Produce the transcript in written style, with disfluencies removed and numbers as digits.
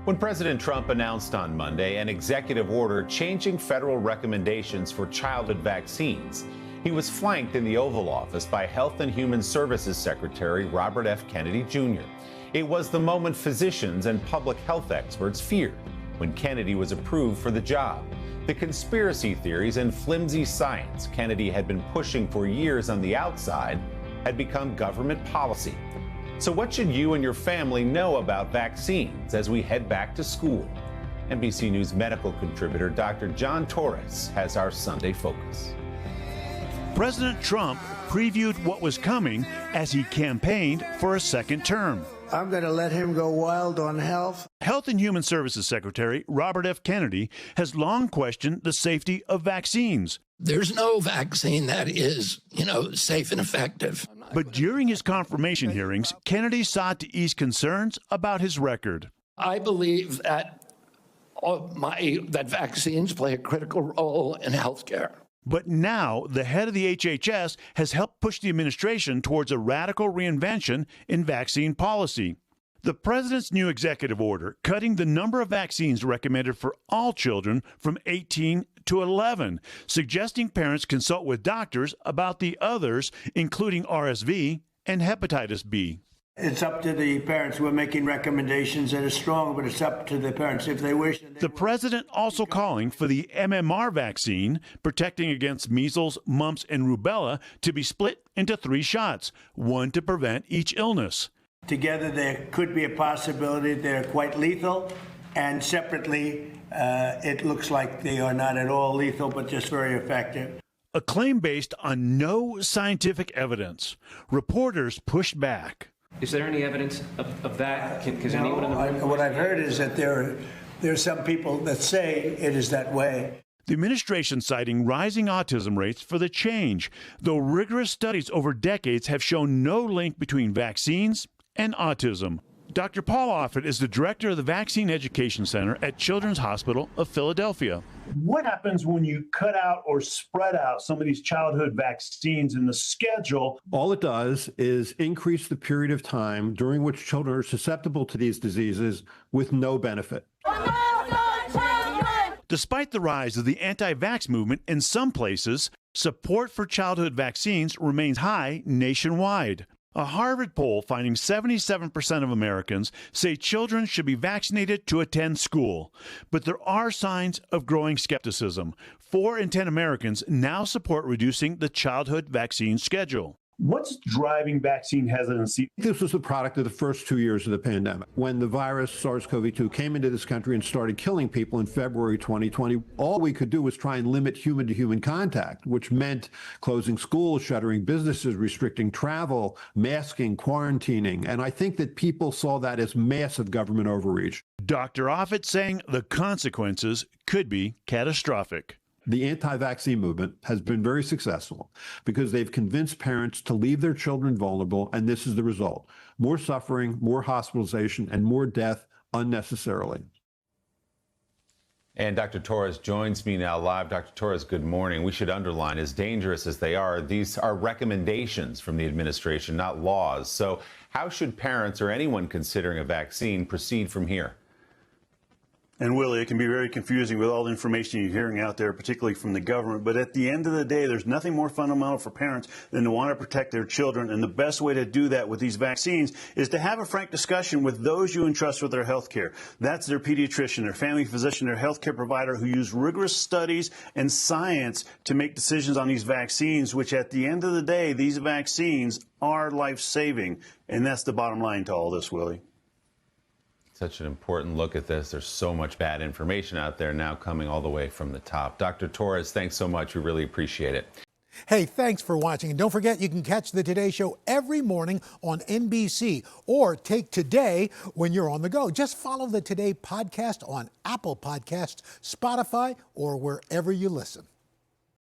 When President Trump announced on Monday an executive order changing federal recommendations for childhood vaccines, he was flanked in the Oval Office by Health and Human Services Secretary Robert F. Kennedy Jr. It was the moment physicians and public health experts feared when Kennedy was approved for the job. The conspiracy theories and flimsy science Kennedy had been pushing for years on the outside had become government policy. So what should you and your family know about vaccines as we head back to school? NBC News medical contributor Dr. John Torres has our Sunday focus. President Trump previewed what was coming as he campaigned for a second term. I'm going to let him go wild on health. Health and Human Services Secretary Robert F. Kennedy has long questioned the safety of vaccines. There's no vaccine that is, safe and effective. But during his confirmation hearings, Kennedy sought to ease concerns about his record. I believe that that vaccines play a critical role in healthcare. But now the head of the HHS has helped push the administration towards a radical reinvention in vaccine policy. The president's new executive order, cutting the number of vaccines recommended for all children from 18 to 11, suggesting parents consult with doctors about the others, including RSV and hepatitis B. It's up to the parents. We're making recommendations that are strong, but it's up to the parents if they wish. The president also calling for the MMR vaccine, protecting against measles, mumps, and rubella, to be split into 3 shots, one to prevent each illness. Together, there could be a possibility they're quite lethal, and separately, it looks like they are not at all lethal, but just very effective. A claim based on no scientific evidence. Reporters pushed back. Is there any evidence of that? What I've heard is that there are some people that say it is that way. The administration citing rising autism rates for the change, though rigorous studies over decades have shown no link between vaccines and autism. Dr. Paul Offit is the director of the Vaccine Education Center at Children's Hospital of Philadelphia. What happens when you cut out or spread out some of these childhood vaccines in the schedule? All it does is increase the period of time during which children are susceptible to these diseases with no benefit. Despite the rise of the anti-vax movement in some places, support for childhood vaccines remains high nationwide. A Harvard poll finding 77% of Americans say children should be vaccinated to attend school. But there are signs of growing skepticism. 4 in 10 Americans now support reducing the childhood vaccine schedule. What's driving vaccine hesitancy? This was the product of the first 2 years of the pandemic. When the virus, SARS-CoV-2, came into this country and started killing people in February 2020, all we could do was try and limit human-to-human contact, which meant closing schools, shuttering businesses, restricting travel, masking, quarantining. And I think that people saw that as massive government overreach. Dr. Offit saying the consequences could be catastrophic. The anti-vaccine movement has been very successful because they've convinced parents to leave their children vulnerable, and this is the result: more suffering, more hospitalization, and more death unnecessarily. And Dr. Torres joins me now live. Dr. Torres, good morning. We should underline, as dangerous as they are, these are recommendations from the administration, not laws. So how should parents or anyone considering a vaccine proceed from here? And Willie, it can be very confusing with all the information you're hearing out there, particularly from the government. But at the end of the day, there's nothing more fundamental for parents than to want to protect their children. And the best way to do that with these vaccines is to have a frank discussion with those you entrust with their health care. That's their pediatrician, their family physician, their health care provider, who use rigorous studies and science to make decisions on these vaccines, which at the end of the day, these vaccines are life-saving. And that's the bottom line to all this, Willie. Such an important look at this. There's so much bad information out there now coming all the way from the top. Dr. Torres, thanks so much. We really appreciate it. Hey, thanks for watching. And don't forget, you can catch the Today Show every morning on NBC or take Today when you're on the go. Just follow the Today podcast on Apple Podcasts, Spotify, or wherever you listen.